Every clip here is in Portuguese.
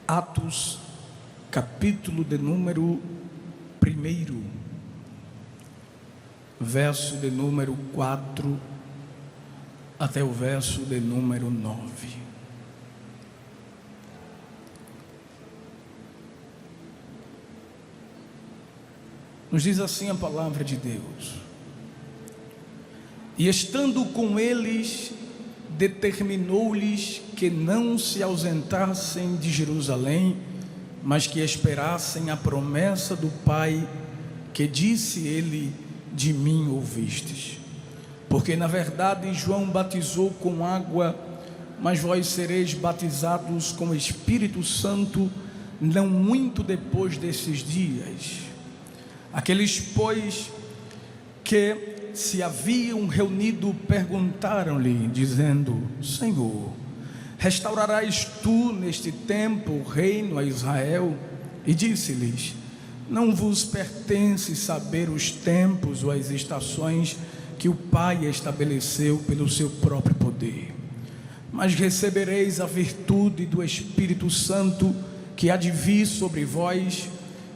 Atos, capítulo de número 1, verso de número 4 até o verso de número 9. Nos diz assim a palavra de Deus: e estando com eles, determinou-lhes que não se ausentassem de Jerusalém, mas que esperassem a promessa do Pai, que disse ele: de mim ouvistes. Porque na verdade João batizou com água, mas vós sereis batizados com o Espírito Santo não muito depois desses dias. Aqueles, pois, que se haviam reunido perguntaram-lhe, dizendo: Senhor, restaurarás tu neste tempo o reino a Israel? E disse-lhes: não vos pertence saber os tempos ou as estações que o Pai estabeleceu pelo seu próprio poder, mas recebereis a virtude do Espírito Santo que há de vir sobre vós,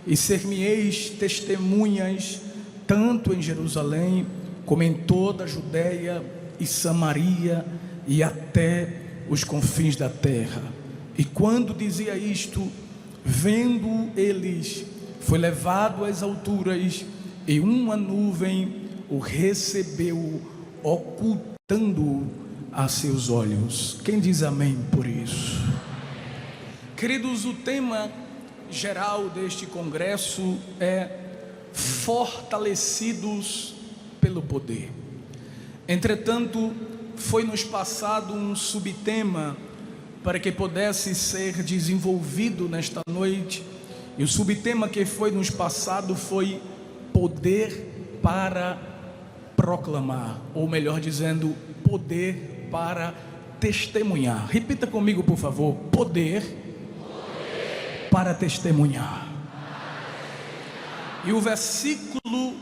e ser-me-eis testemunhas tanto em Jerusalém como em toda a Judeia e Samaria e até os confins da terra. E quando dizia isto, vendo eles, foi levado às alturas, e uma nuvem o recebeu, ocultando-o a seus olhos. Quem diz amém por isso? Queridos, o tema geral deste congresso é fortalecidos pelo poder. Entretanto, foi-nos passado um subtema para que pudesse ser desenvolvido nesta noite, e o subtema que foi nos passado foi poder para proclamar, ou melhor dizendo, poder para testemunhar. Repita comigo, por favor: poder para testemunhar. E o versículo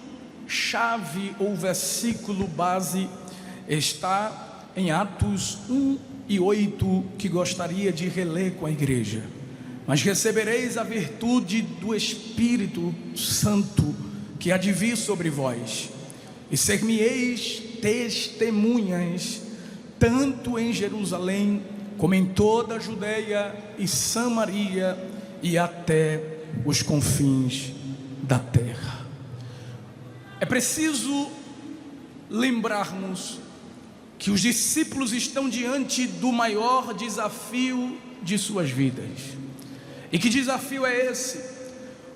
chave ou versículo base está em Atos 1:8, que gostaria de reler com a igreja. Mas recebereis a virtude do Espírito Santo que há de vir sobre vós, e ser-me-eis testemunhas tanto em Jerusalém como em toda a Judeia e Samaria e até os confins da terra. É preciso lembrarmos que os discípulos estão diante do maior desafio de suas vidas. E que desafio é esse?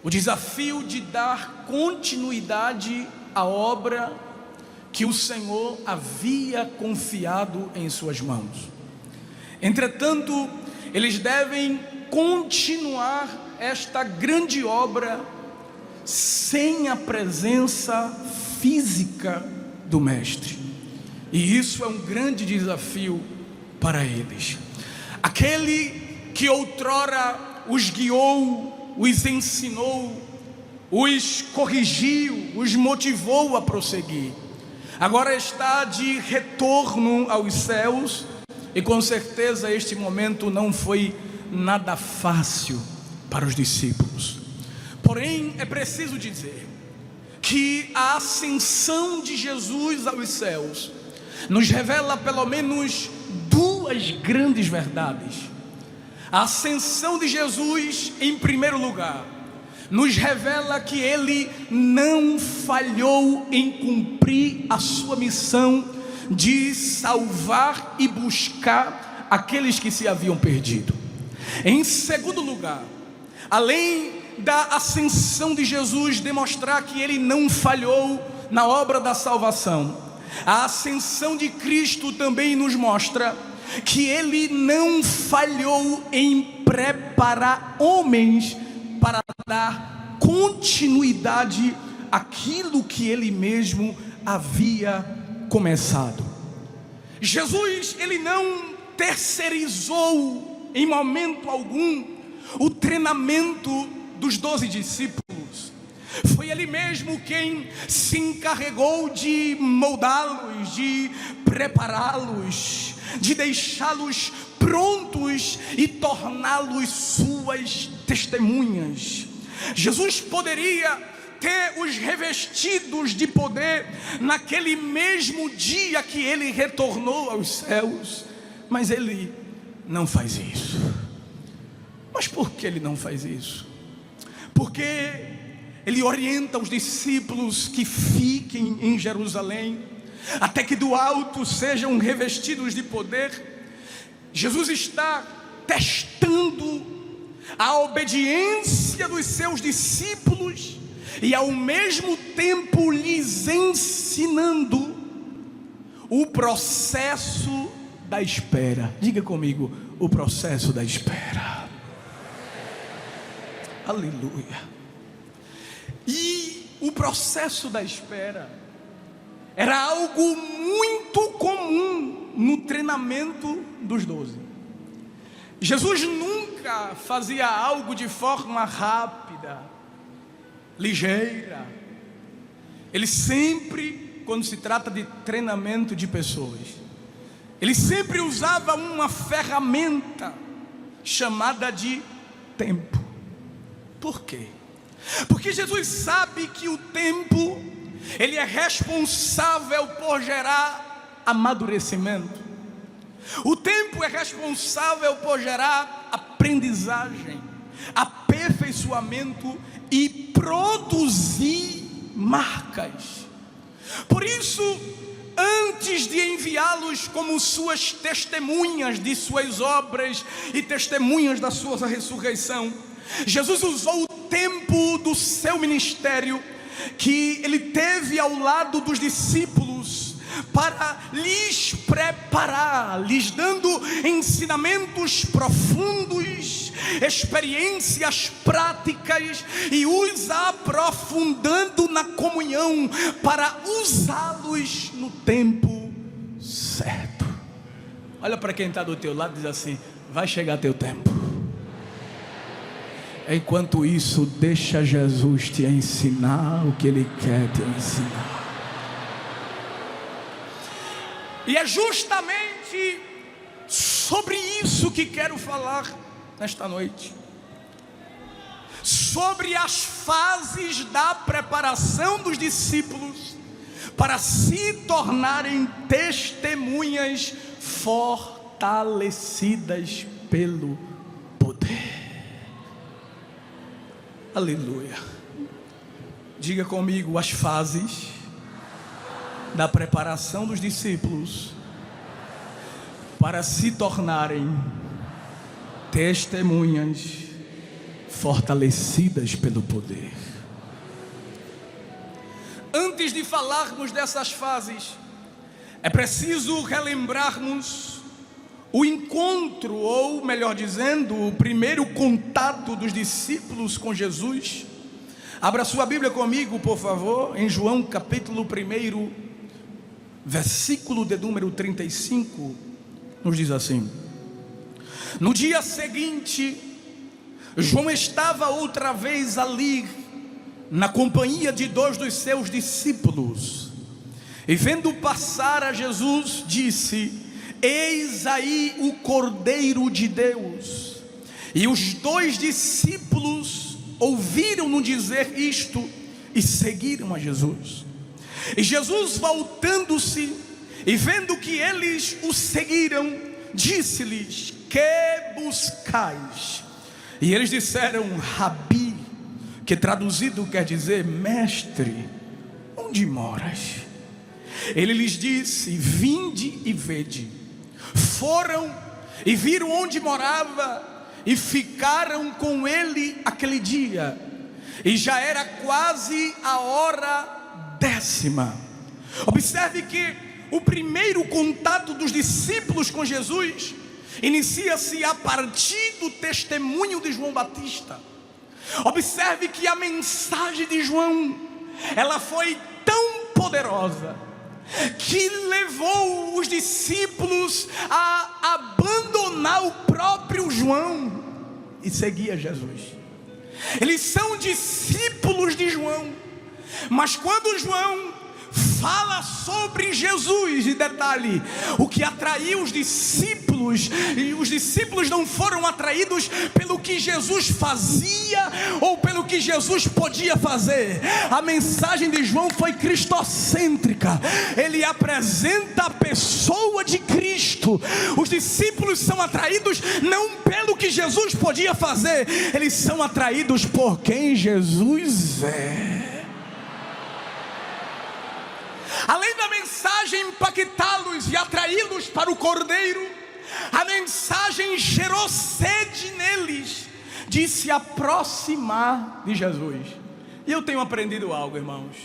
O desafio de dar continuidade à obra que o Senhor havia confiado em suas mãos. Entretanto, eles devem continuar esta grande obra sem a presença física do Mestre. E isso é um grande desafio para eles. Aquele que outrora os guiou, os ensinou, os corrigiu, os motivou a prosseguir, agora está de retorno aos céus, e com certeza este momento não foi nada fácil para os discípulos. Porém, é preciso dizer que a ascensão de Jesus aos céus nos revela pelo menos duas grandes verdades. A ascensão de Jesus, em primeiro lugar, nos revela que ele não falhou em cumprir a sua missão de salvar e buscar aqueles que se haviam perdido. Em segundo lugar, além da ascensão de Jesus demonstrar que ele não falhou na obra da salvação, a ascensão de Cristo também nos mostra que ele não falhou em preparar homens para dar continuidade àquilo que ele mesmo havia começado. Jesus, ele não terceirizou em momento algum o treinamento dos 12 discípulos. Foi ele mesmo quem se encarregou de moldá-los, de prepará-los, de deixá-los prontos e torná-los suas testemunhas. Jesus poderia ter os revestidos de poder naquele mesmo dia que ele retornou aos céus, mas ele não faz isso. Mas por que ele não faz isso? Porque ele orienta os discípulos que fiquem em Jerusalém, até que do alto sejam revestidos de poder. Jesus está testando a obediência dos seus discípulos e ao mesmo tempo lhes ensinando o processo da espera. Diga comigo, o processo da espera. Aleluia. E o processo da espera era algo muito comum no treinamento dos 12. Jesus nunca fazia algo de forma rápida, ligeira. Ele sempre, quando se trata de treinamento de pessoas, ele sempre usava uma ferramenta chamada de tempo. Por quê? Porque Jesus sabe que o tempo, ele é responsável por gerar amadurecimento. O tempo é responsável por gerar aprendizagem, aperfeiçoamento e produzir marcas. Por isso, antes de enviá-los como suas testemunhas de suas obras e testemunhas da sua ressurreição, Jesus usou o tempo do seu ministério que ele teve ao lado dos discípulos para lhes preparar, lhes dando ensinamentos profundos, experiências práticas e os aprofundando na comunhão para usá-los no tempo certo. Olha para quem está do teu lado e diz assim: vai chegar teu tempo. Enquanto isso, deixa Jesus te ensinar o que Ele quer te ensinar. E é justamente sobre isso que quero falar nesta noite. Sobre as fases da preparação dos discípulos para se tornarem testemunhas fortalecidas pelo poder. Aleluia. Diga comigo, as fases da preparação dos discípulos para se tornarem testemunhas fortalecidas pelo poder. Antes de falarmos dessas fases, é preciso relembrarmos o encontro, ou melhor dizendo, o primeiro contato dos discípulos com Jesus. Abra sua Bíblia comigo, por favor, em João capítulo 1, versículo de número 35, nos diz assim: no dia seguinte, João estava outra vez ali, na companhia de 2 dos seus discípulos, e vendo passar a Jesus, disse: eis aí o Cordeiro de Deus. E os 2 discípulos ouviram-no dizer isto e seguiram a Jesus. E Jesus, voltando-se e vendo que eles o seguiram, disse-lhes: que buscais? E eles disseram: Rabi, que traduzido quer dizer mestre, onde moras? Ele lhes disse: vinde e vede. Foram e viram onde morava e ficaram com ele aquele dia. E já era quase a hora 10ª. Observe que o primeiro contato dos discípulos com Jesus inicia-se a partir do testemunho de João Batista. Observe que a mensagem de João, ela foi tão poderosa que levou os discípulos a abandonar o próprio João e seguir a Jesus. Eles são discípulos de João, mas quando João fala sobre Jesus. E detalhe, o que atraiu os discípulos, e os discípulos não foram atraídos pelo que Jesus fazia ou pelo que Jesus podia fazer. A mensagem de João foi cristocêntrica. Ele apresenta a pessoa de Cristo. Os discípulos são atraídos não pelo que Jesus podia fazer, eles são atraídos por quem Jesus é. Além da mensagem impactá-los e atraí-los para o Cordeiro, a mensagem gerou sede neles de se aproximar de Jesus. E eu tenho aprendido algo, irmãos,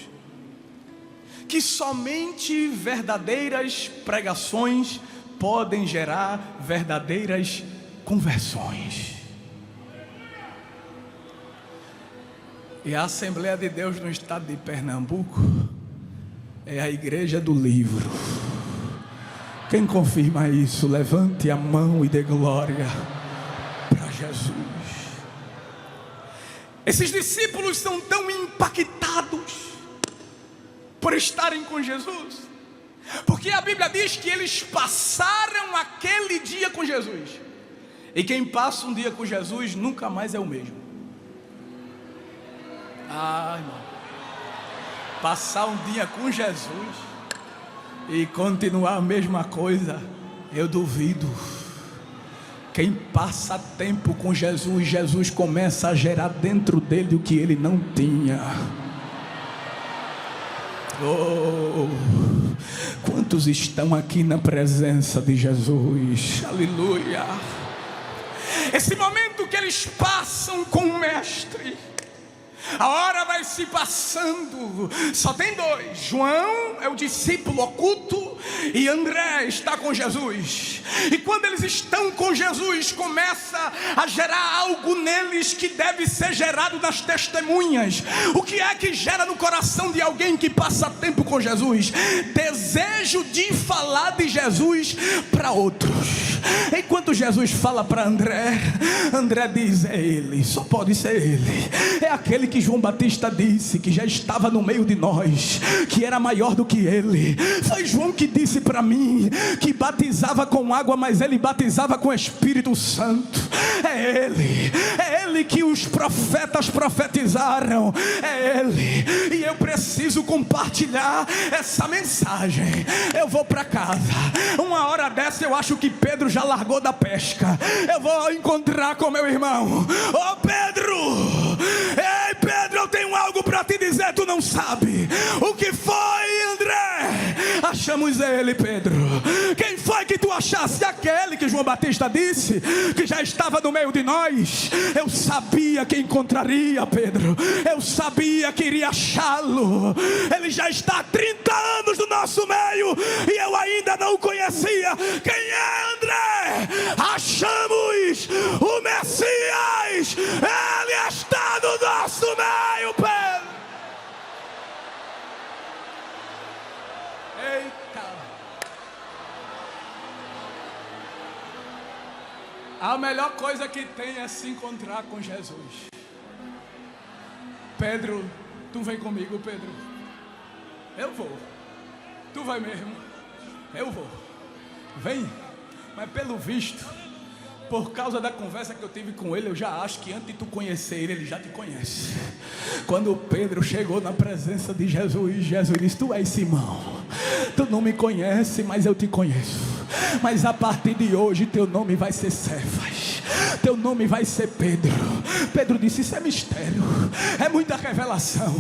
que somente verdadeiras pregações podem gerar verdadeiras conversões. E a Assembleia de Deus no estado de Pernambuco é a igreja do livro. Quem confirma isso, levante a mão e dê glória para Jesus. Esses discípulos são tão impactados por estarem com Jesus, porque a Bíblia diz que eles passaram aquele dia com Jesus. E quem passa um dia com Jesus nunca mais é o mesmo. Irmão, passar um dia com Jesus e continuar a mesma coisa, eu duvido. Quem passa tempo com Jesus, Jesus começa a gerar dentro dele o que ele não tinha. Quantos estão aqui na presença de Jesus? Aleluia. Esse momento que eles passam com o Mestre, a hora vai se passando. Só tem dois: João é o discípulo oculto e André está com Jesus. E quando eles estão com Jesus, começa a gerar algo neles que deve ser gerado nas testemunhas. O que é que gera no coração de alguém que passa tempo com Jesus? Desejo de falar de Jesus para outros. Enquanto Jesus fala para André, André diz: é ele, só pode ser ele. É aquele que João Batista disse que já estava no meio de nós, que era maior do que ele. Foi João que disse para mim que batizava com água, mas ele batizava com Espírito Santo. É ele que os profetas profetizaram. É ele. E eu preciso compartilhar essa mensagem. Eu vou para casa. Uma hora dessa eu acho que Pedro já largou da pesca. Eu vou encontrar com meu irmão. Ô Pedro! Ei Pedro, eu tenho algo para te dizer, tu não sabe. O que foi, André? Achamos ele, Pedro. Quem foi que tu achasse? Aquele que João Batista disse que já estava no meio de nós. Eu sabia que encontraria Pedro. Eu sabia que iria achá-lo. Ele já está há 30 anos no nosso meio e eu ainda não o conhecia. Quem é André? Achamos o Messias. Ele está no nosso meio, Pedro. Eita. A melhor coisa que tem é se encontrar com Jesus. Pedro, tu vem comigo, Pedro. Eu vou. Tu vai mesmo? Eu vou. Vem. Mas pelo visto, por causa da conversa que eu tive com ele, eu já acho que antes de tu conhecer ele, ele já te conhece. Quando Pedro chegou na presença de Jesus, Jesus disse: tu és Simão, tu não me conhece, mas eu te conheço. Mas a partir de hoje teu nome vai ser Cefas, teu nome vai ser Pedro. Pedro disse: isso é mistério, é muita revelação.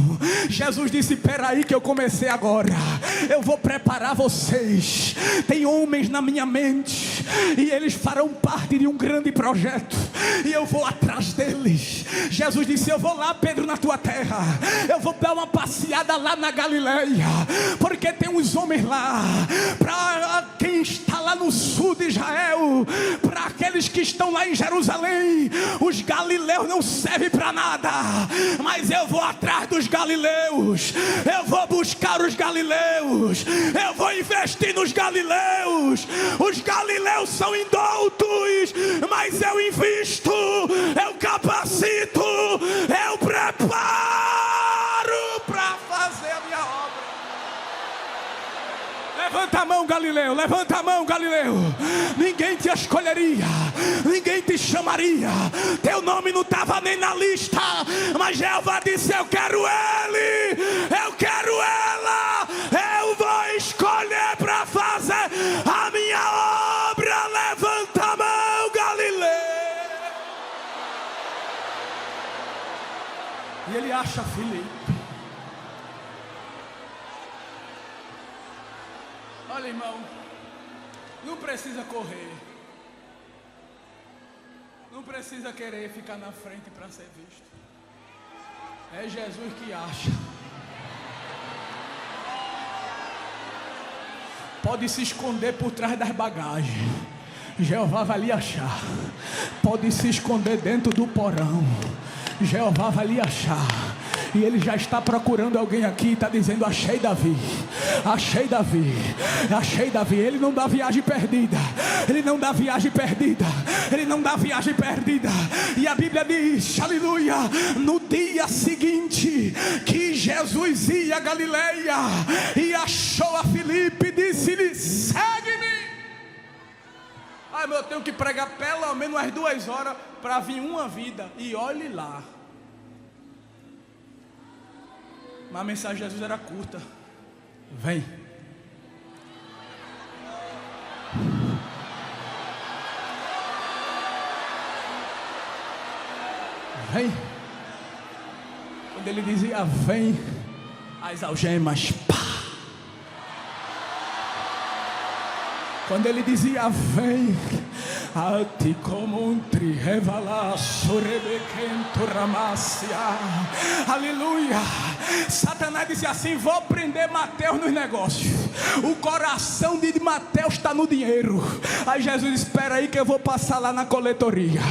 Jesus disse: peraí que eu comecei agora. Eu vou preparar vocês. Tem homens na minha mente e eles farão parte de um grande projeto, e eu vou atrás deles. Jesus disse: eu vou lá, Pedro, na tua terra. Eu vou dar uma passeada lá na Galileia, porque tem uns homens lá. Para quem está lá no sul de Israel, para aqueles que estão lá em Jerusalém, os galileus não servem para nada, mas eu vou atrás dos galileus. Eu vou buscar os galileus. Eu vou investir nos galileus. Os galileus são indoutos, mas eu invisto, eu capacito, eu preparo para fazer a minha obra. Levanta a mão, Galileu, levanta a mão, Galileu. Ninguém te escolheria, ninguém te chamaria, teu nome não estava nem na lista, mas Jeová disse: eu quero ele, eu quero ela, eu vou escolher para fazer a minha obra. Levanta a mão, Galileu. E ele acha Filipe. Olha, irmão, não precisa correr, não precisa querer ficar na frente para ser visto. É Jesus que acha. Pode se esconder por trás das bagagens, Jeová vai lhe achar. Pode se esconder dentro do porão, Jeová vai lhe achar. E ele já está procurando alguém aqui e está dizendo: achei Davi, achei Davi, achei Davi. Ele não dá viagem perdida, ele não dá viagem perdida, ele não dá viagem perdida. E a Bíblia diz, aleluia, no dia seguinte que Jesus ia a Galileia e achou a Filipe, disse-lhe: segue-me. Ai, meu, eu tenho que pregar pelo menos umas 2 horas para vir uma vida. E olhe lá. Mas a mensagem de Jesus era curta. Vem. Vem. Quando ele dizia vem, as algemas, pá. Quando ele dizia vem, a ti como um tri revalar sorebequento ramácia. Aleluia. Satanás disse assim: vou prender Mateus nos negócios. O coração de Mateus está no dinheiro. Aí Jesus: espera aí que eu vou passar lá na coletoria.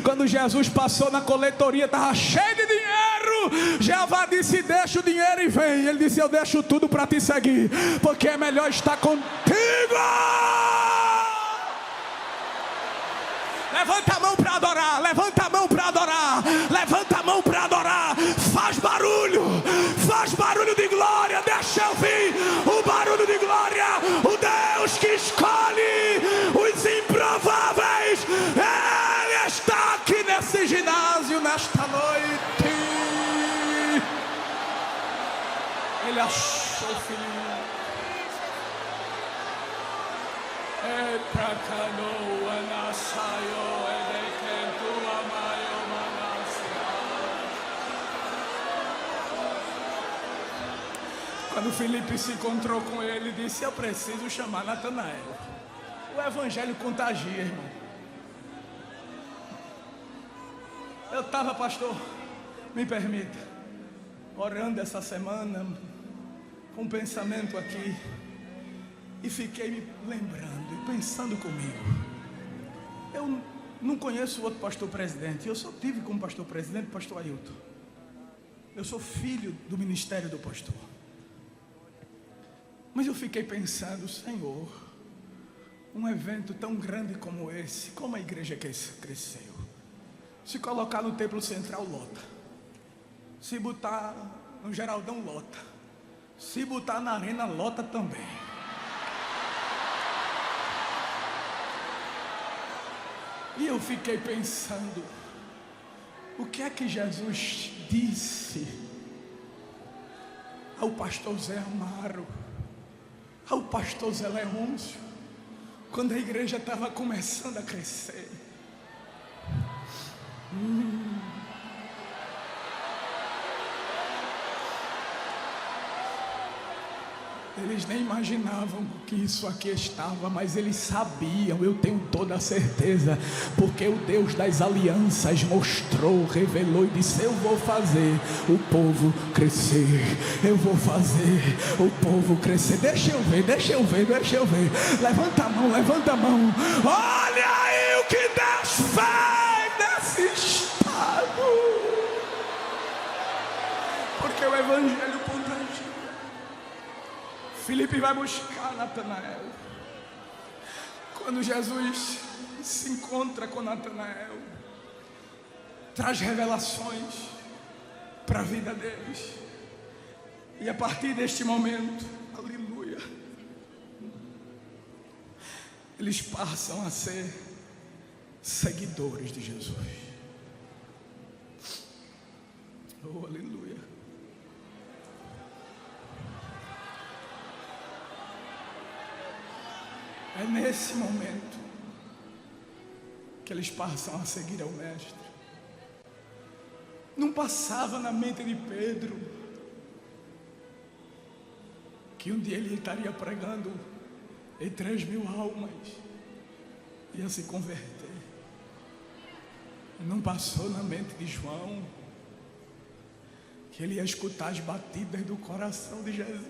Quando Jesus passou na coletoria, estava cheio de dinheiro. Jeová disse: deixa o dinheiro e vem. Ele disse: eu deixo tudo para te seguir, porque é melhor estar contigo. Levanta a mão para adorar, levanta a mão para adorar, levanta a mão para adorar. Faz barulho de glória. Deixa eu ouvir o barulho de glória. O Deus que escolhe os improváveis, Ele está aqui nesse ginásio nesta noite. Ele achou Filipe. Quando Filipe se encontrou com ele, disse: eu preciso chamar Natanael. O evangelho contagia, irmão. Eu estava, pastor, me permita, orando essa semana, com um pensamento aqui, e fiquei me lembrando e pensando comigo. Eu não conheço outro pastor presidente. Eu só tive como pastor presidente o pastor Ailton. Eu sou filho do ministério do pastor. Mas eu fiquei pensando: Senhor, um evento tão grande como esse, como a igreja cresceu. Se colocar no templo central, lota. Se botar no Geraldão, lota. Se botar na arena, lota também. E eu fiquei pensando: o que é que Jesus disse ao pastor Zé Amaro, ao pastor Zé Leôncio, quando a igreja estava começando a crescer? Eles nem imaginavam que isso aqui estava, mas eles sabiam, eu tenho toda a certeza, porque o Deus das alianças mostrou, revelou e disse: eu vou fazer o povo crescer, eu vou fazer o povo crescer. Deixa eu ver, deixa eu ver, deixa eu ver. Levanta a mão, levanta a mão. Olha aí o que Deus faz nesse estado, porque o evangelho contagia. Filipe vai buscar Natanael. Quando Jesus se encontra com Natanael, traz revelações para a vida deles. E a partir deste momento, aleluia, eles passam a ser seguidores de Jesus. Oh, aleluia. É nesse momento que eles passam a seguir ao Mestre. Não passava na mente de Pedro que um dia ele estaria pregando e 3.000 almas ia se converter. Não passou na mente de João que ele ia escutar as batidas do coração de Jesus.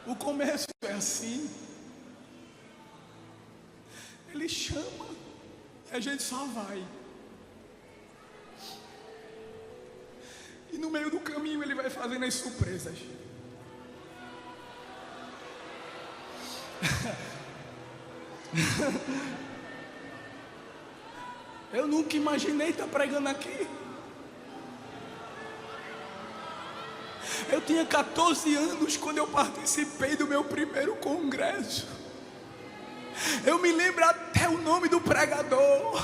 O começo é assim. Ele chama, a gente só vai. E no meio do caminho ele vai fazendo as surpresas. Eu nunca imaginei estar pregando aqui. Eu tinha 14 anos quando eu participei do meu primeiro congresso. Eu me lembro até o nome do pregador.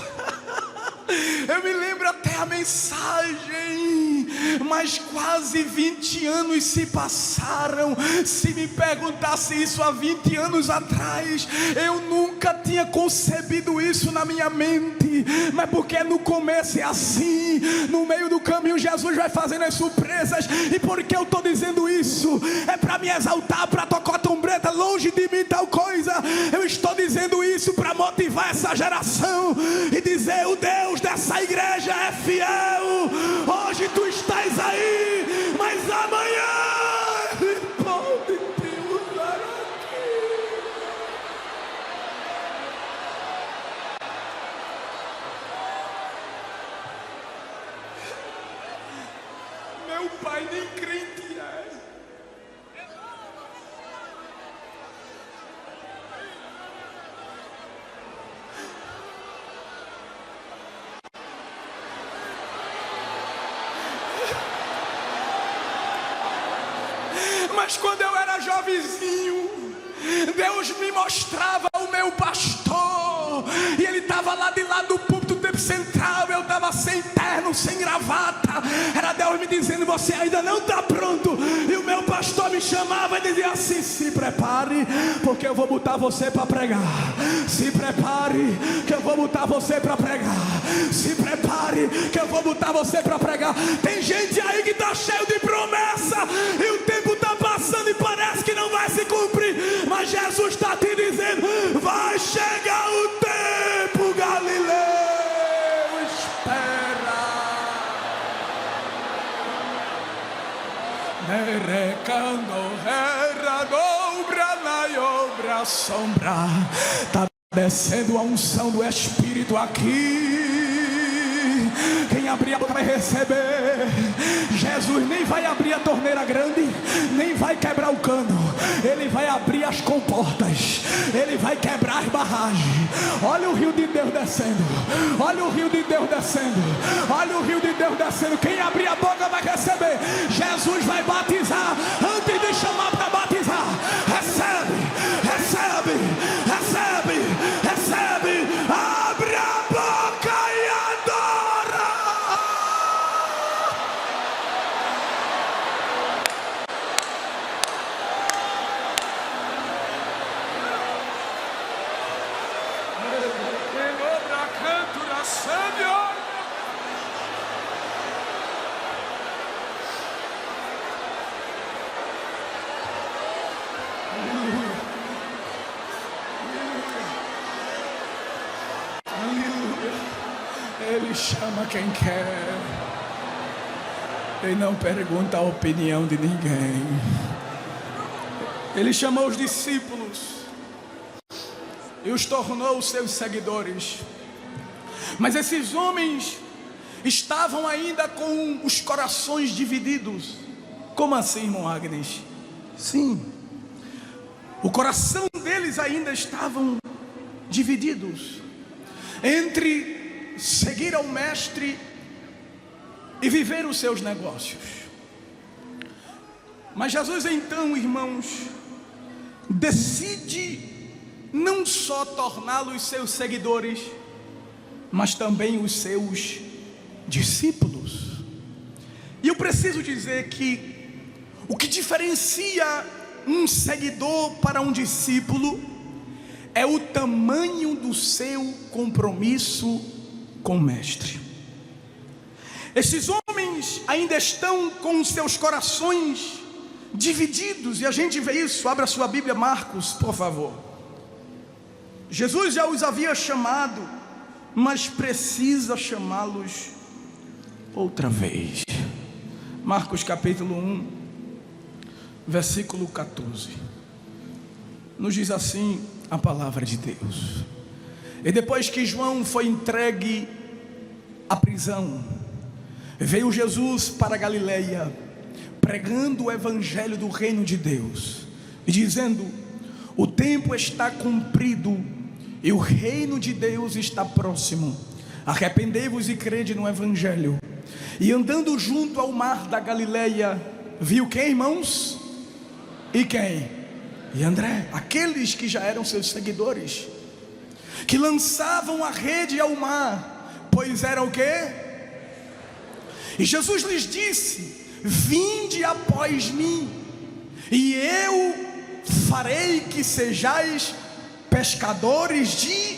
Eu me lembro até a mensagem. Mas quase 20 anos se passaram. Se me perguntasse isso há 20 anos atrás, eu nunca tinha concebido isso na minha mente. Mas porque no começo é assim. No meio do caminho Jesus vai fazendo as surpresas. E por que eu estou dizendo isso? É para me exaltar, para tocar trombeta, longe de mim tal coisa. Eu estou dizendo isso para motivar essa geração e dizer: o Deus dessa igreja é fiel. Hoje tu estás aí, mas amanhã Ele pode te usar aqui. Meu pai nem crente é. Mas quando eu era jovenzinho, Deus me mostrava o meu pastor, e ele estava lá de lado do púlpito do tempo central. Eu estava sem terno, sem gravata. Era Deus me dizendo: você ainda não está pronto. E o meu pastor me chamava e dizia assim: se prepare, porque eu vou botar você para pregar. Se prepare, que eu vou botar você para pregar. Se prepare, que eu vou botar você para pregar. Tem gente aí que está cheio de promessa, e o tempo está passando e parece que não vai se cumprir. Mas Jesus está te dizendo: vai chegar o tempo, Galileu. Espera. Nerecando era dobra na obra sombra. Está descendo a unção do Espírito aqui. Quem abrir a boca vai receber. Jesus nem vai abrir a torneira grande, nem vai quebrar o cano. Ele vai abrir as comportas. Ele vai quebrar as barragens. Olha o rio de Deus descendo. Olha o rio de Deus descendo. Olha o rio de Deus descendo. Quem abrir a boca vai receber. Jesus vai batizar antes de chamar para batizar. Recebe, recebe, recebe, recebe. Abre a boca e adora. Ele chama quem quer. Ele não pergunta a opinião de ninguém. Ele chamou os discípulos e os tornou seus seguidores. Mas esses homens estavam ainda com os corações divididos. Como assim, irmão Agnes? Sim, o coração deles ainda estavam divididos. entre seguir ao Mestre e viver os seus negócios. Mas Jesus então, irmãos, decide não só torná-los seus seguidores, mas também os seus discípulos. E eu preciso dizer que o que diferencia um seguidor para um discípulo é o tamanho do seu compromisso com o Mestre. Esses homens ainda estão com seus corações divididos, e a gente vê isso. Abra sua Bíblia, Marcos, por favor. Jesus já os havia chamado, mas precisa chamá-los outra vez. Marcos capítulo 1, versículo 14, nos diz assim a palavra de Deus: e depois que João foi entregue à prisão, veio Jesus para a Galileia, pregando o evangelho do reino de Deus, e dizendo: o tempo está cumprido e o reino de Deus está próximo, arrependei-vos e crede no evangelho. E andando junto ao mar da Galileia, viu quem, irmãos? E quem? E André, aqueles que já eram seus seguidores, que lançavam a rede ao mar, pois era o quê? E Jesus lhes disse: vinde após mim, e eu farei que sejais pescadores de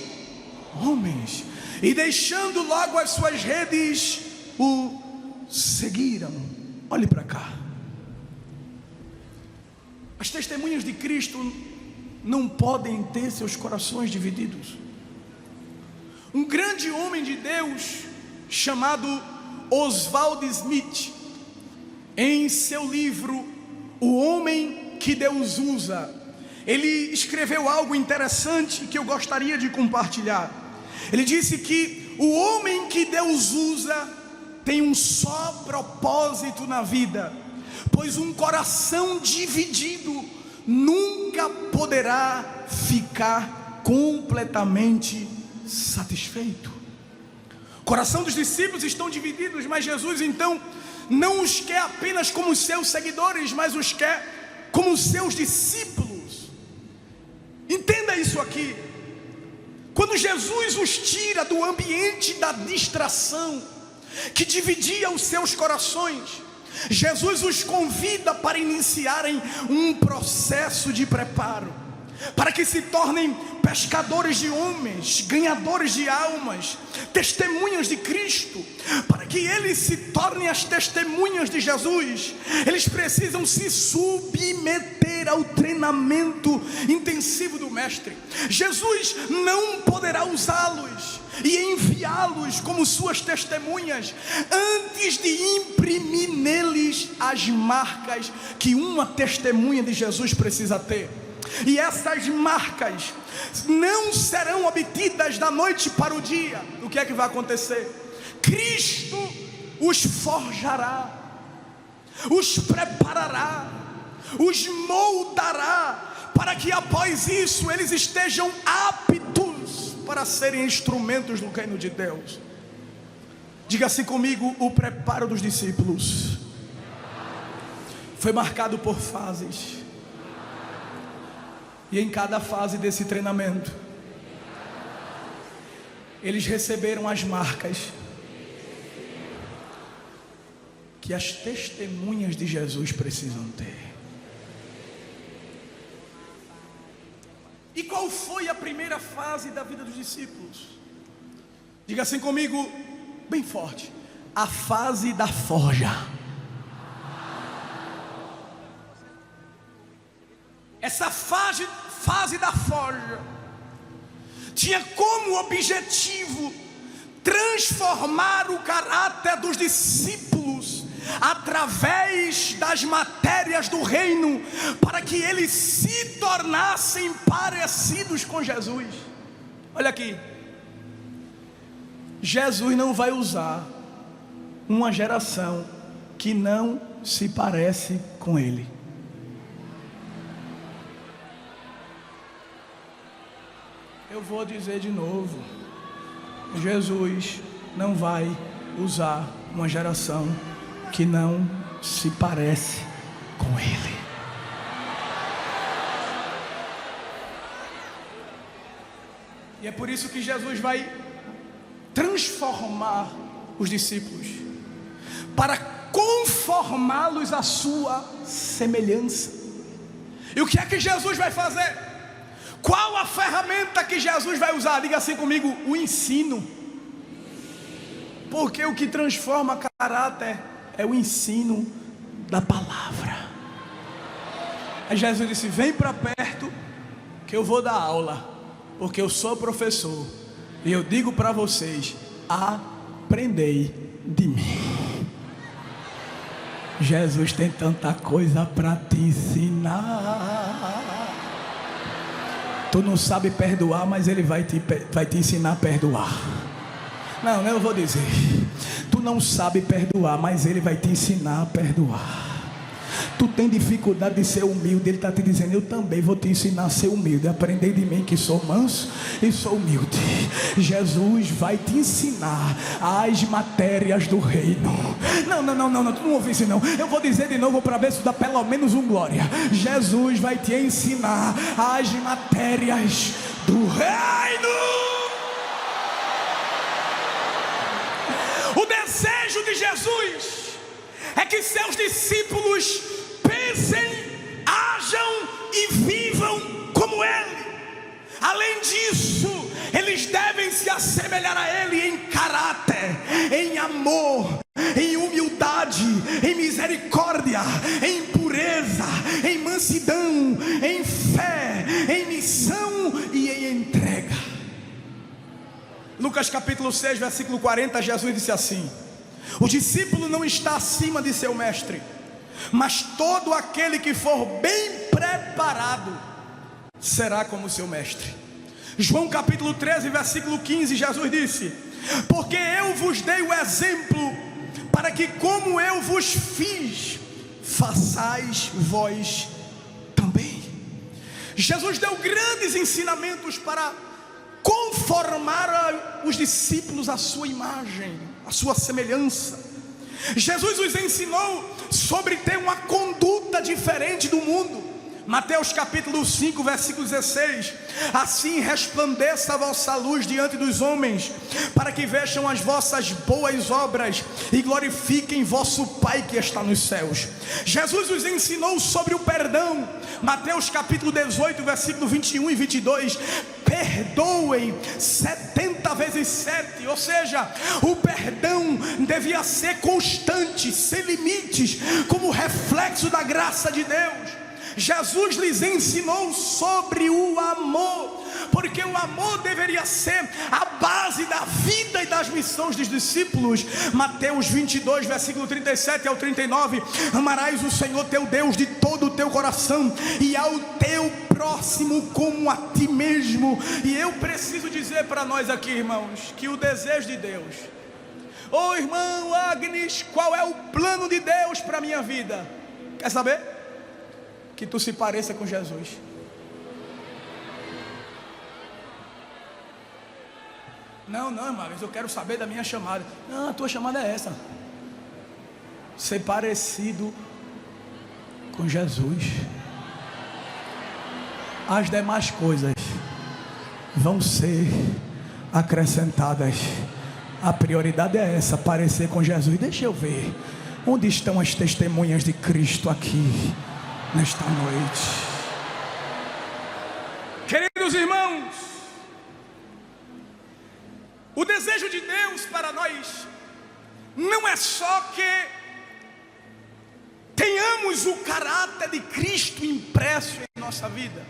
homens. E deixando logo as suas redes, o seguiram. Olhe para cá. As testemunhas de Cristo não podem ter seus corações divididos. Um grande homem de Deus chamado Oswald Smith, em seu livro O Homem que Deus Usa, ele escreveu algo interessante que eu gostaria de compartilhar. Ele disse que o homem que Deus usa tem um só propósito na vida, pois um coração dividido nunca poderá ficar completamente satisfeito. O coração dos discípulos estão divididos, mas Jesus então não os quer apenas como seus seguidores, mas os quer como seus discípulos. Entenda isso aqui. Quando Jesus os tira do ambiente da distração que dividia os seus corações, Jesus os convida para iniciarem um processo de preparo, para que se tornem pescadores de homens, ganhadores de almas, testemunhas de Cristo. Para que eles se tornem as testemunhas de Jesus, eles precisam se submeter ao treinamento intensivo do Mestre. Jesus não poderá usá-los e enviá-los como suas testemunhas antes de imprimir neles as marcas que uma testemunha de Jesus precisa ter. E essas marcas não serão obtidas da noite para o dia. O que é que vai acontecer? Cristo os forjará, os preparará, os moldará, para que após isso eles estejam aptos para serem instrumentos do reino de Deus. Diga assim comigo: o preparo dos discípulos foi marcado por fases. E em cada fase desse treinamento, eles receberam as marcas que as testemunhas de Jesus precisam ter. E qual foi a primeira fase da vida dos discípulos? Diga assim comigo, bem forte: a fase da forja. Essa fase da forja tinha como objetivo transformar o caráter dos discípulos através das matérias do reino, para que eles se tornassem parecidos com Jesus. Olha aqui, Jesus não vai usar uma geração que não se parece com Ele. Eu vou dizer de novo: Jesus não vai usar uma geração que não se parece com Ele. E é por isso que Jesus vai transformar os discípulos, para conformá-los à sua semelhança. E o que é que Jesus vai fazer? Qual a ferramenta que Jesus vai usar? Diga assim comigo: o ensino. Porque o que transforma caráter é o ensino da palavra. Aí Jesus disse: vem para perto que eu vou dar aula, porque eu sou professor e eu digo para vocês: aprendei de mim. Jesus tem tanta coisa para te ensinar. Tu não sabe perdoar, mas Ele vai te ensinar a perdoar. Não, eu vou dizer. Tu não sabe perdoar, mas Ele vai te ensinar a perdoar. Tu tem dificuldade de ser humilde, Ele está te dizendo: eu também vou te ensinar a ser humilde. Aprendei de mim que sou manso e sou humilde. Jesus vai te ensinar as matérias do reino. Não, tu não ouviu isso não. Eu vou dizer de novo para ver se dá pelo menos um glória. Jesus vai te ensinar as matérias do reino. O desejo de Jesus é que seus discípulos pensem, hajam e vivam como Ele. Além disso, eles devem se assemelhar a Ele em caráter, em amor, em humildade, em misericórdia, em pureza, em mansidão, em fé, em missão e em entrega. Lucas capítulo 6, versículo 40, Jesus disse assim: o discípulo não está acima de seu mestre, mas todo aquele que for bem preparado será como seu mestre. João capítulo 13, versículo 15, Jesus disse: porque eu vos dei o exemplo, para que como eu vos fiz, façais vós também. Jesus deu grandes ensinamentos para conformar os discípulos à sua imagem, à sua semelhança. Jesus os ensinou sobre ter uma conduta diferente do mundo. Mateus capítulo 5, versículo 16: assim resplandeça a vossa luz diante dos homens, para que vejam as vossas boas obras e glorifiquem vosso Pai que está nos céus. Jesus os ensinou sobre o perdão. Mateus capítulo 18, versículo 21 e 22: perdoem 70 vezes 7, ou seja, o perdão devia ser constante, sem limites, como reflexo da graça de Deus. Jesus lhes ensinou sobre o amor, porque o amor deveria ser a base da vida e das missões dos discípulos. Mateus 22, versículo 37 ao 39: amarás o Senhor teu Deus de todo o teu coração e ao teu próximo como a ti mesmo. E eu preciso dizer para nós aqui, irmãos, que o desejo de Deus... Ô irmão Agnes, qual é o plano de Deus para a minha vida? Quer saber? Que tu se pareça com Jesus. Não, irmão, eu quero saber da minha chamada. Não, a tua chamada é essa: ser parecido com Jesus. As demais coisas vão ser acrescentadas. A prioridade é essa: parecer com Jesus. Deixa eu ver, onde estão as testemunhas de Cristo aqui nesta noite? Queridos irmãos, o desejo de Deus para nós não é só que tenhamos o caráter de Cristo impresso em nossa vida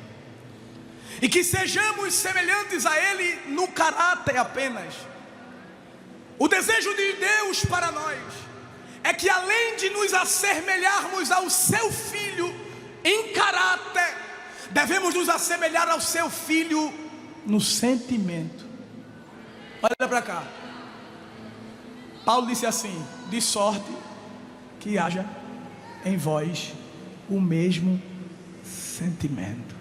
e que sejamos semelhantes a Ele no caráter apenas. O desejo de Deus para nós é que, além de nos assemelharmos ao seu Filho em caráter, devemos nos assemelhar ao seu Filho no sentimento. Olha para cá. Paulo disse assim: de sorte que haja em vós o mesmo sentimento.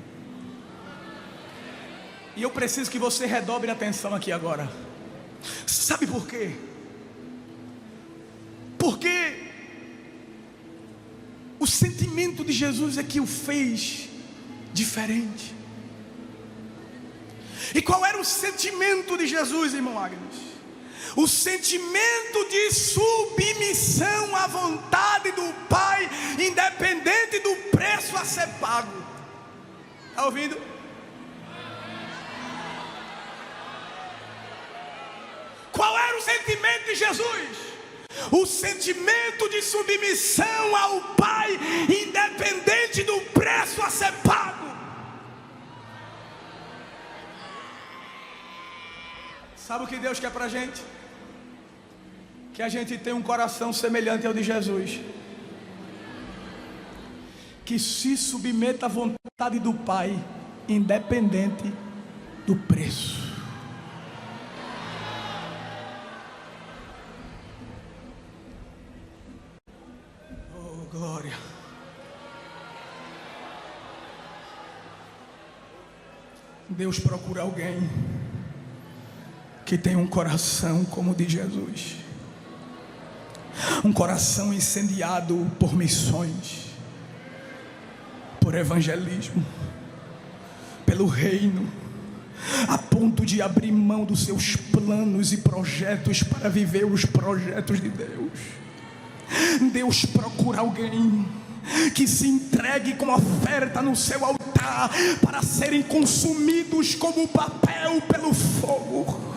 E eu preciso que você redobre a atenção aqui agora. Sabe por quê? Porque o sentimento de Jesus é que o fez diferente. E qual era o sentimento de Jesus, irmão Agnes? O sentimento de submissão à vontade do Pai, independente do preço a ser pago. Está ouvindo? Qual era o sentimento de Jesus? O sentimento de submissão ao Pai, independente do preço a ser pago. Sabe o que Deus quer para a gente? Que a gente tenha um coração semelhante ao de Jesus, que se submeta à vontade do Pai, independente do preço. Oh, glória! Deus procura alguém que tem um coração como o de Jesus, um coração incendiado por missões, por evangelismo, pelo reino, a ponto de abrir mão dos seus planos e projetos para viver os projetos de Deus. Deus procura alguém que se entregue com oferta no seu altar para serem consumidos como papel pelo fogo.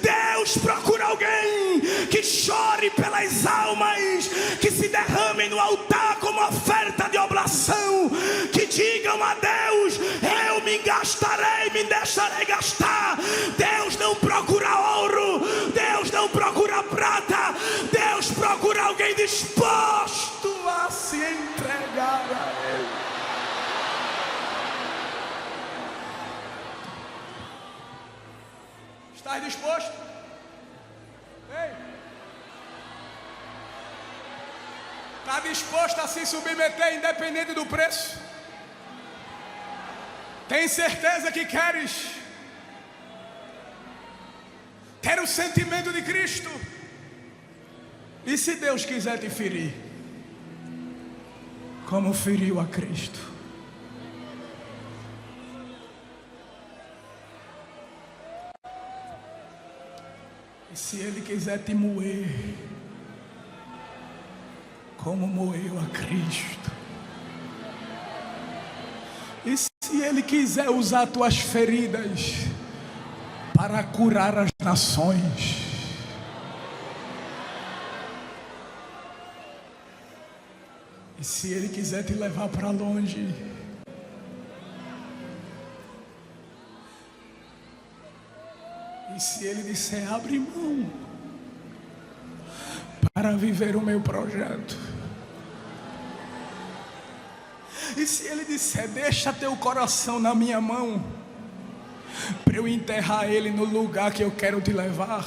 Deus procura alguém que chore pelas almas, que se derramem no altar como oferta de oblação, que digam a Deus: eu me gastarei, me deixarei gastar. Deus não procura ouro, Deus não procura prata, Deus procura alguém disposto a se entregar a Ele. Estás disposto? Ei. Está disposto a se submeter independente do preço? Tem certeza que queres ter o sentimento de Cristo? E se Deus quiser te ferir, como feriu a Cristo? E se Ele quiser te moer, como moeu a Cristo? E se Ele quiser usar tuas feridas para curar as nações? E se Ele quiser te levar para longe? E se Ele disser: abre mão para viver o meu projeto? E se Ele disser: deixa teu coração na minha mão, para eu enterrar ele no lugar que eu quero te levar?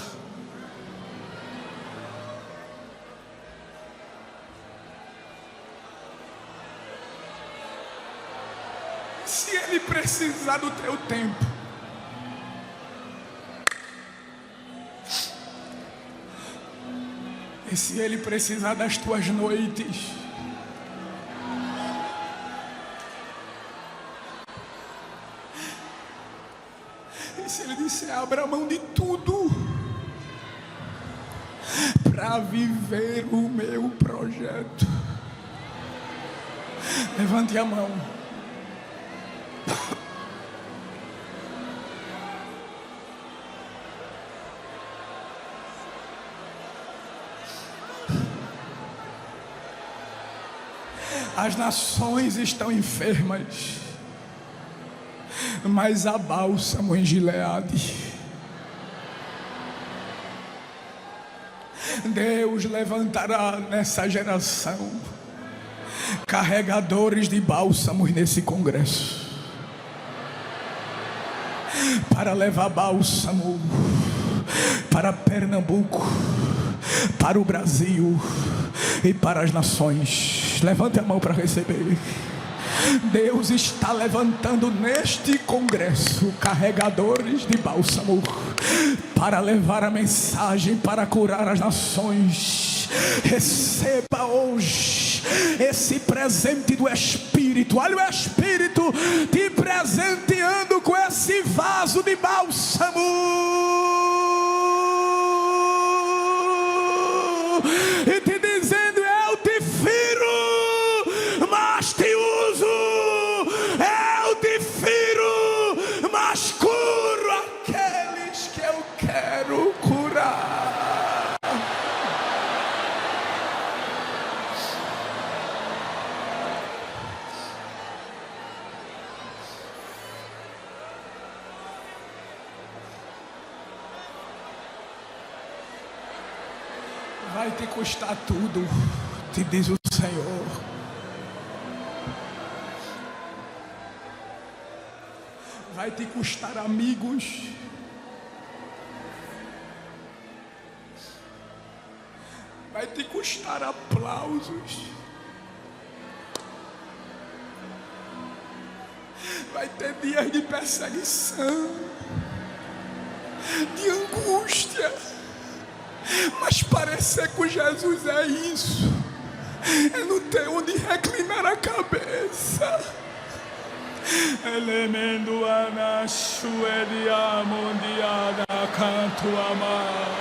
Se Ele precisar do teu tempo, e se Ele precisar das tuas noites, e se Ele disser: abra mão de tudo para viver o meu projeto, levante a mão. As nações estão enfermas, mas há bálsamo em Gileade. Deus levantará nessa geração carregadores de bálsamos nesse congresso, para levar bálsamo para Pernambuco, para o Brasil e para as nações. Levante a mão para receber. Deus está levantando neste congresso carregadores de bálsamo para levar a mensagem, para curar as nações. Receba hoje esse presente do Espírito. Olha o Espírito te presenteando com esse vaso de bálsamo e te dizendo: eu te firo, mas te uso. Eu te firo, mas curo aqueles que eu quero curar. Vai te custar tudo, te diz o Senhor. Vai te custar amigos. Vai te custar aplausos. Vai ter dias de perseguição, de angústia. Mas parecer com Jesus é isso. É não ter onde reclinar a cabeça. Elemento anachu ediamondiada canto amar.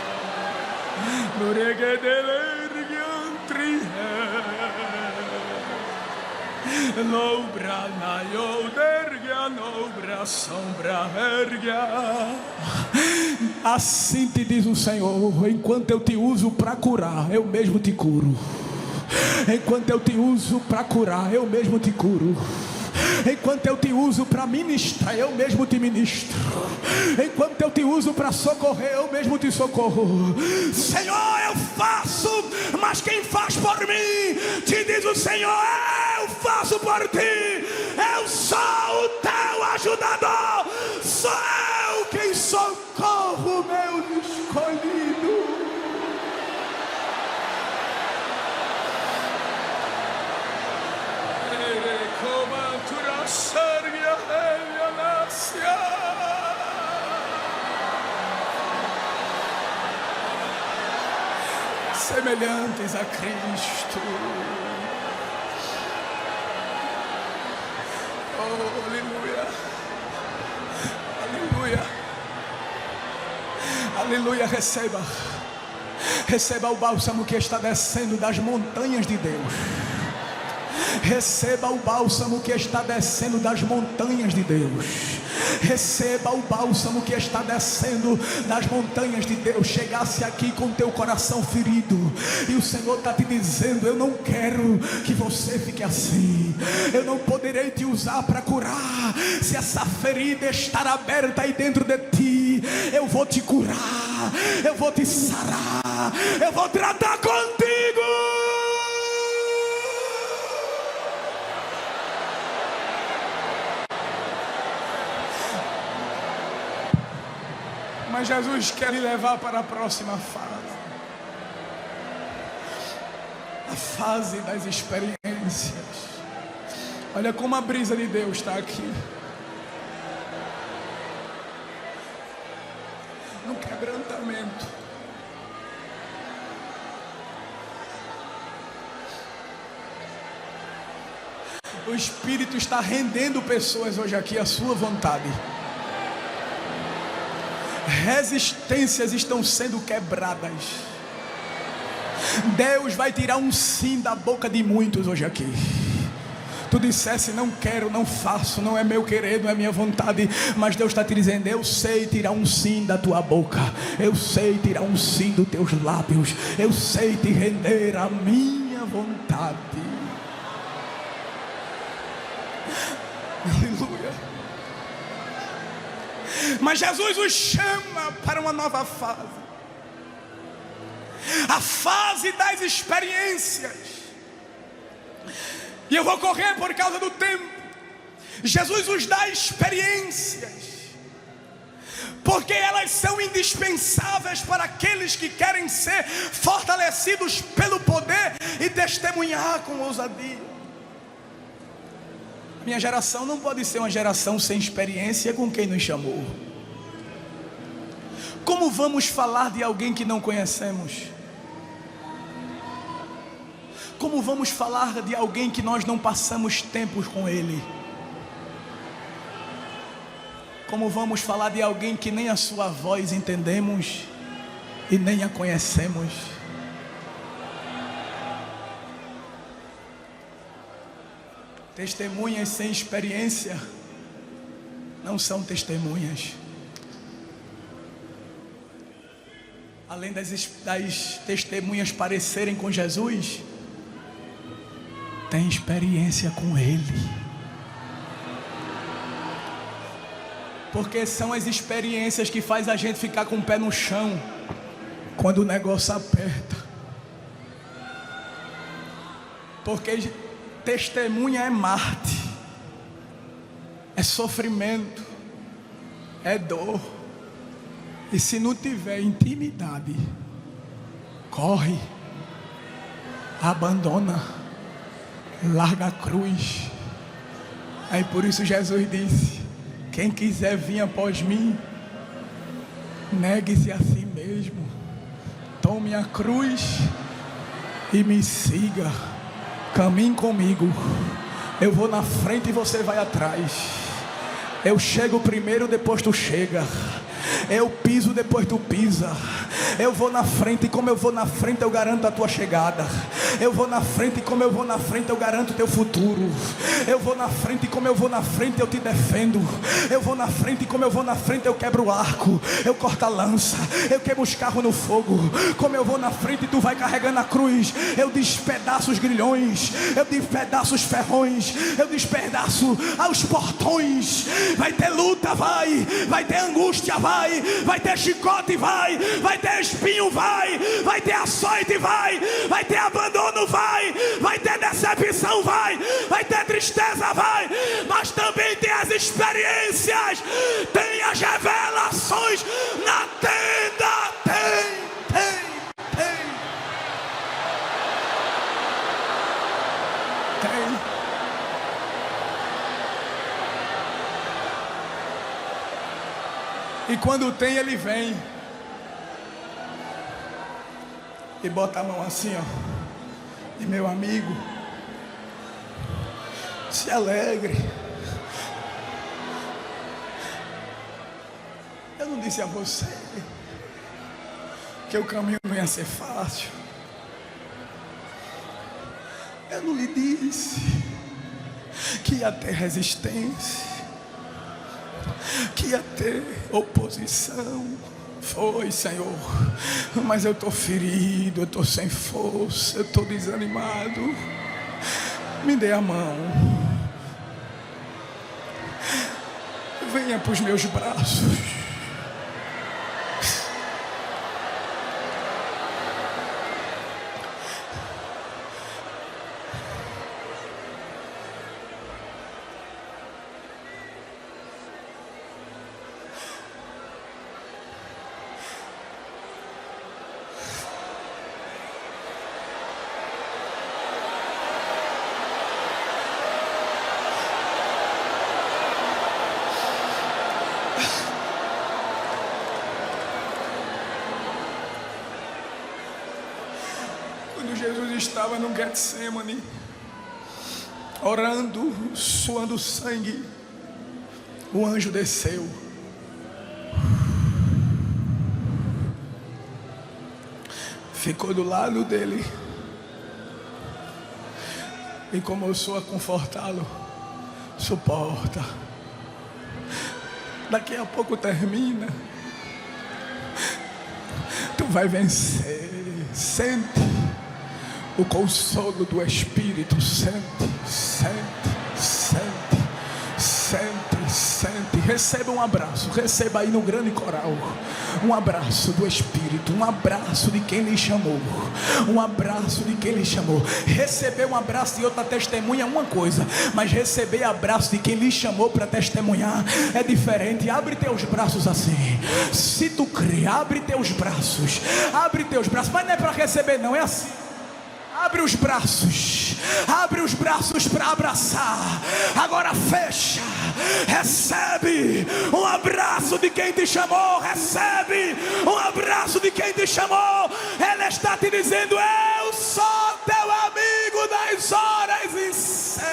Nuregedelergiantri Lobra na yodergia, nobra sombra ergia. Assim te diz o Senhor: enquanto eu te uso para curar, eu mesmo te curo. Enquanto eu te uso para curar, eu mesmo te curo. Enquanto eu te uso para ministrar, eu mesmo te ministro. Enquanto eu te uso para socorrer, eu mesmo te socorro. Senhor, eu faço, mas quem faz por mim, te diz o Senhor, eu faço por ti. Eu sou o teu ajudador. Sou eu quem socorro meu escolhido. Semelhantes a Cristo. Oh, aleluia. Aleluia. Aleluia. Receba o bálsamo que está descendo das montanhas de Deus. Receba o bálsamo que está descendo das montanhas de Deus. Receba o bálsamo que está descendo das montanhas de Deus. Chegasse aqui com teu coração ferido e o Senhor está te dizendo: eu não quero que você fique assim. Eu não poderei te usar para curar se essa ferida estar aberta aí dentro de ti. Eu vou te curar, eu vou te sarar, eu vou tratar contigo. Mas Jesus quer lhe levar para a próxima fase. A fase das experiências. Olha como a brisa de Deus está aqui. No quebrantamento. O Espírito está rendendo pessoas hoje aqui à sua vontade. Resistências estão sendo quebradas. Deus vai tirar um sim da boca de muitos hoje aqui. Tu dissesse: não quero, não faço, não é meu querer, não é minha vontade. Mas Deus está te dizendo: eu sei tirar um sim da tua boca. Eu sei tirar um sim dos teus lábios. Eu sei te render a minha vontade. Aleluia. Mas Jesus os chama para uma nova fase. A fase das experiências. E eu vou correr por causa do tempo. Jesus os dá experiências, porque elas são indispensáveis para aqueles que querem ser fortalecidos pelo poder e testemunhar com ousadia. Minha geração não pode ser uma geração sem experiência com quem nos chamou. Como vamos falar de alguém que não conhecemos? Como vamos falar de alguém que nós não passamos tempos com ele? Como vamos falar de alguém que nem a sua voz entendemos e nem a conhecemos? Testemunhas sem experiência não são testemunhas. Além das testemunhas parecerem com Jesus, tem experiência com Ele. Porque são as experiências que faz a gente ficar com o pé no chão quando o negócio aperta. Porque testemunha é Marte, é sofrimento, é dor. E se não tiver intimidade, corre, abandona, larga a cruz. Aí por isso Jesus disse: quem quiser vir após mim, negue-se a si mesmo, tome a cruz e me siga. Caminhe comigo. Eu vou na frente e você vai atrás. Eu chego primeiro, depois tu chega. Eu piso, depois tu pisa. Eu vou na frente, e como eu vou na frente, eu garanto a tua chegada. Eu vou na frente, e como eu vou na frente, eu garanto o teu futuro. Eu vou na frente, e como eu vou na frente, eu te defendo. Eu vou na frente, e como eu vou na frente, eu quebro o arco, eu corto a lança, eu queimo os carros no fogo. Como eu vou na frente, tu vai carregando a cruz, eu despedaço os grilhões, eu despedaço os ferrões, eu despedaço aos portões. Vai ter luta, vai ter angústia, vai ter chicote, vai ter espinho, vai ter açoite, vai ter abandono, vai ter decepção, vai ter tristeza, mas também tem as experiências, tem as revelações na tenda, tem. E quando tem, ele vem e bota a mão assim, ó. E meu amigo, se alegre. Eu não disse a você que o caminho não ia ser fácil. Eu não lhe disse que ia ter resistência, que ia ter oposição. Foi, Senhor, mas eu estou ferido, eu estou sem força, eu estou desanimado. Me dê a mão, venha para os meus braços. Quando Jesus estava no Getsemane, orando, suando sangue, o anjo desceu. Ficou do lado dele e começou a confortá-lo. Suporta, daqui a pouco termina, tu vai vencer. Sente o consolo do Espírito. Sente. Receba um abraço, receba aí no grande coral um abraço do Espírito, um abraço de quem lhe chamou, um abraço de quem lhe chamou. Receber um abraço de outra testemunha é uma coisa, mas receber abraço de quem lhe chamou para testemunhar é diferente. Abre teus braços assim, se tu crê, abre teus braços, mas não é para receber não, é assim. Abre os braços, abre os braços para abraçar. Agora fecha, recebe um abraço de quem te chamou, recebe um abraço de quem te chamou. Ela está te dizendo: eu sou teu amigo das horas incertas.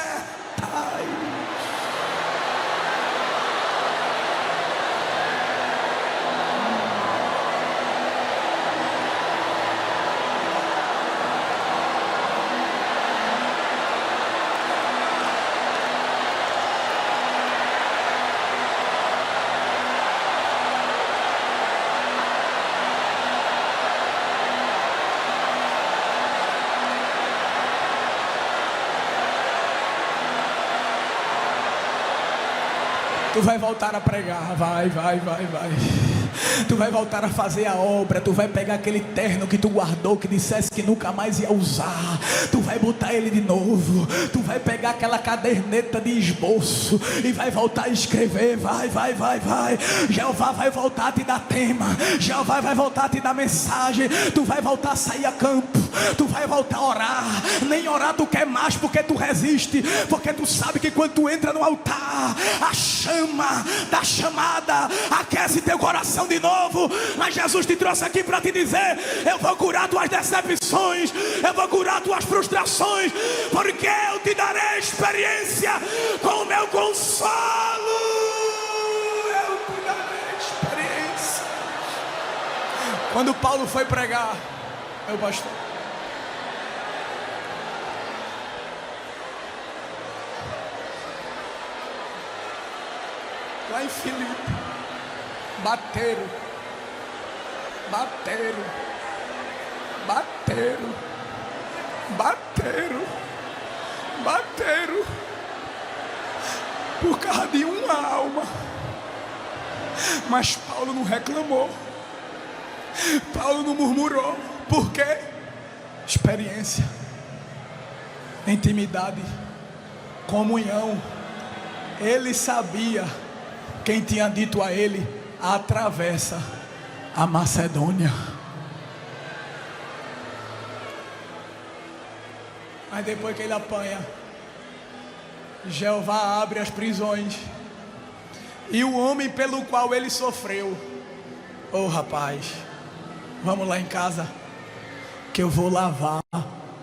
Tu vai voltar a pregar, vai. Tu vai voltar a fazer a obra. Tu vai pegar aquele terno que tu guardou, que dissesse que nunca mais ia usar. Tu vai botar ele de novo. Tu vai pegar aquela caderneta de esboço e vai voltar a escrever. Vai. Jeová vai voltar a te dar tema. Jeová vai voltar a te dar mensagem. Tu vai voltar a sair a campo. Tu vai voltar a orar. Nem orar tu quer mais, porque tu resiste. Porque tu sabe que quando tu entra no altar, a chama da chamada aquece teu coração de novo. Mas Jesus te trouxe aqui para te dizer: eu vou curar tuas decepções, eu vou curar tuas frustrações, porque eu te darei experiência com o meu consolo. Eu te darei experiência. Quando Paulo foi pregar, meu pastor, lá em Filipe, bateram, por causa de uma alma. Mas Paulo não reclamou, Paulo não murmurou. Por quê? Experiência, intimidade, comunhão. Ele sabia quem tinha dito a ele: atravessa a Macedônia. Mas depois que ele apanha, Jeová abre as prisões, e o homem pelo qual ele sofreu: ô rapaz, vamos lá em casa, que eu vou lavar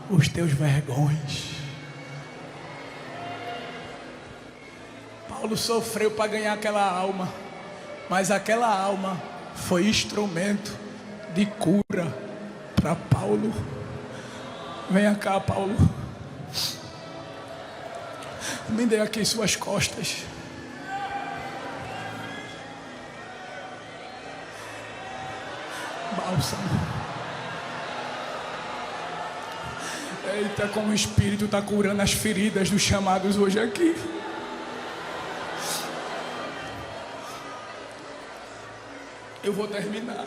os teus vergões. Paulo sofreu para ganhar aquela alma, mas aquela alma foi instrumento de cura para Paulo. Venha cá, Paulo, me dê aqui suas costas. Bálsamo. Eita, como o Espírito está curando as feridas dos chamados hoje aqui. Eu vou terminar.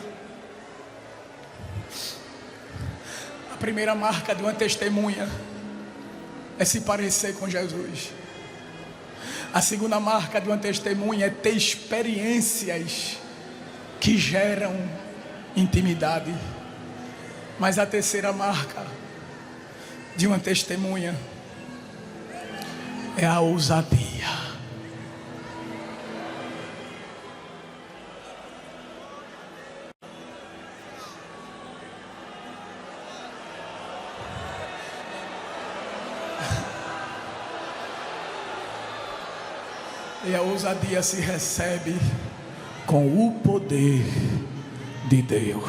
A primeira marca de uma testemunha é se parecer com Jesus. A segunda marca de uma testemunha é ter experiências que geram intimidade. Mas a terceira marca de uma testemunha é a ousadia. E a ousadia se recebe com o poder de Deus.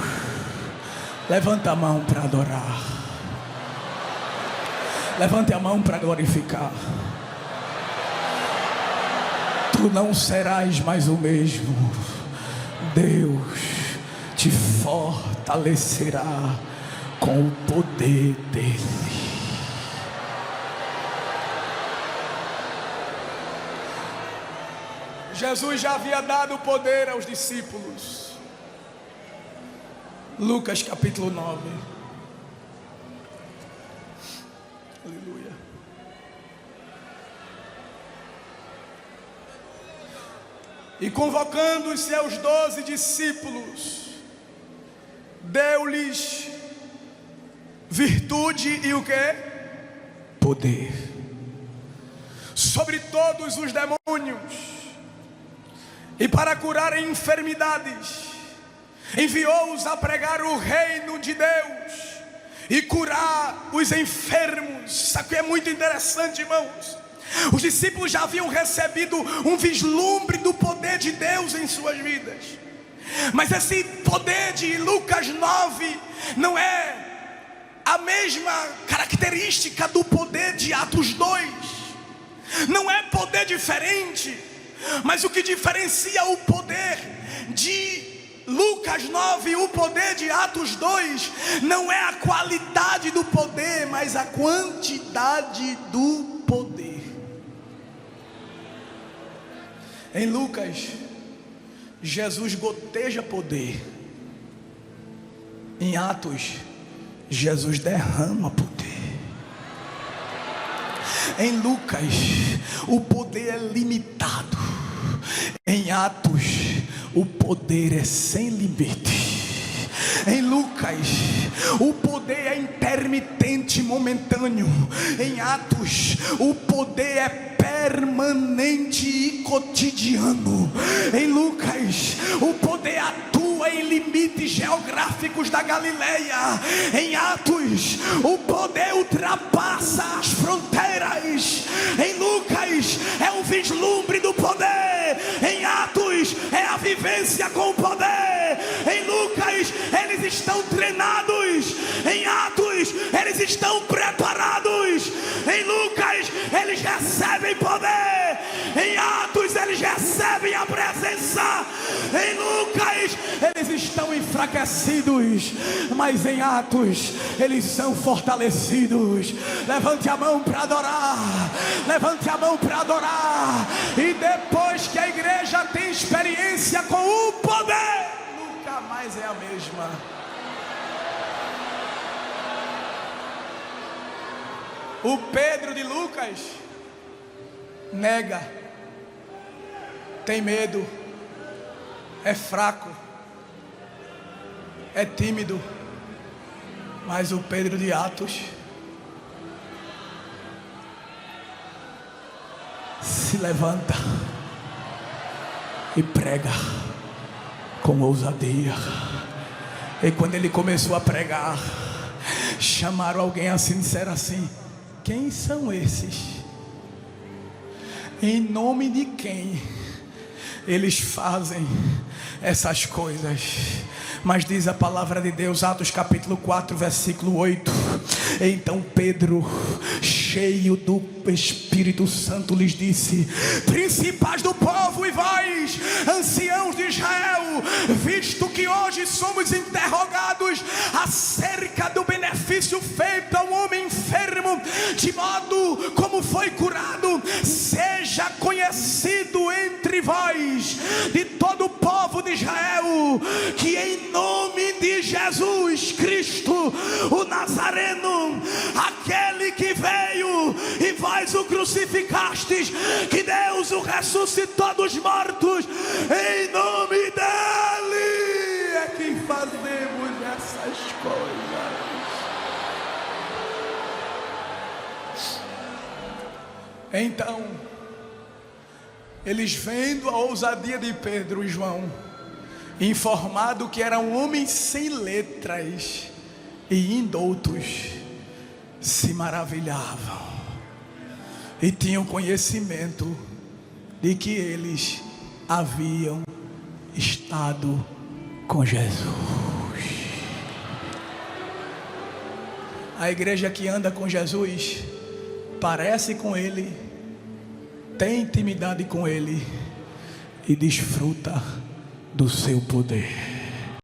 Levanta a mão para adorar. Levante a mão para glorificar. Tu não serás mais o mesmo. Deus te fortalecerá com o poder dele. Jesus já havia dado poder aos discípulos. Lucas capítulo 9. Aleluia. E convocando os seus 12 discípulos, deu-lhes virtude e o quê? poder sobre todos os demônios, e para curar enfermidades, enviou-os a pregar o reino de Deus e curar os enfermos. Isso aqui é muito interessante, irmãos. Os discípulos já haviam recebido um vislumbre do poder de Deus em suas vidas, mas esse poder de Lucas 9 não é a mesma característica do poder de Atos 2. Não é poder diferente, mas o que diferencia o poder de Lucas 9 e o poder de Atos 2 não é a qualidade do poder, mas a quantidade do poder. Em Lucas, Jesus goteja poder. Em Atos, Jesus derrama poder. Em Lucas, o poder é limitado. Em Atos, o poder é sem limite. Em Lucas, o poder é intermitente, momentâneo. Em Atos, o poder é permanente e cotidiano. Em Lucas, o poder atua em limites geográficos da Galileia. Em Atos, o poder ultrapassa as fronteiras. Em Lucas, é um vislumbre do poder. Em Atos, é a vivência com o poder. Em Lucas, eles estão treinados. Em Atos, eles estão preparados. Em Lucas, eles recebem poder. Em Atos, eles recebem a presença. Em Lucas, eles estão enfraquecidos, mas em Atos, eles são fortalecidos. Levante a mão para adorar. Levante a mão para adorar. E depois que a igreja tem experiência com o poder, nunca mais é a mesma. O Pedro de Lucas nega, tem medo, é fraco, é tímido. Mas o Pedro de Atos se levanta e prega com ousadia. E quando ele começou a pregar, chamaram alguém assim, disseram assim: quem são esses? Em nome de quem eles fazem essas coisas? Mas diz a palavra de Deus, Atos capítulo 4, versículo 8: então Pedro, cheio do Espírito Santo, lhes disse: principais do povo e vós, anciãos de Israel, visto que hoje somos interrogados acerca do benefício feito ao homem enfermo, de modo como foi curado, seja conhecido entre vós, de todo o povo de Israel, que em nome de Jesus Cristo, o Nazareno, aquele que veio e vós o crucificastes, que Deus o ressuscitou dos mortos, em nome dele é que fazemos essas coisas. Então, eles vendo a ousadia de Pedro e João, informado que eram homens sem letras e indoutos, se maravilhavam e tinham conhecimento de que eles haviam estado com Jesus. A igreja que anda com Jesus parece com Ele, tem intimidade com Ele e desfruta do seu poder.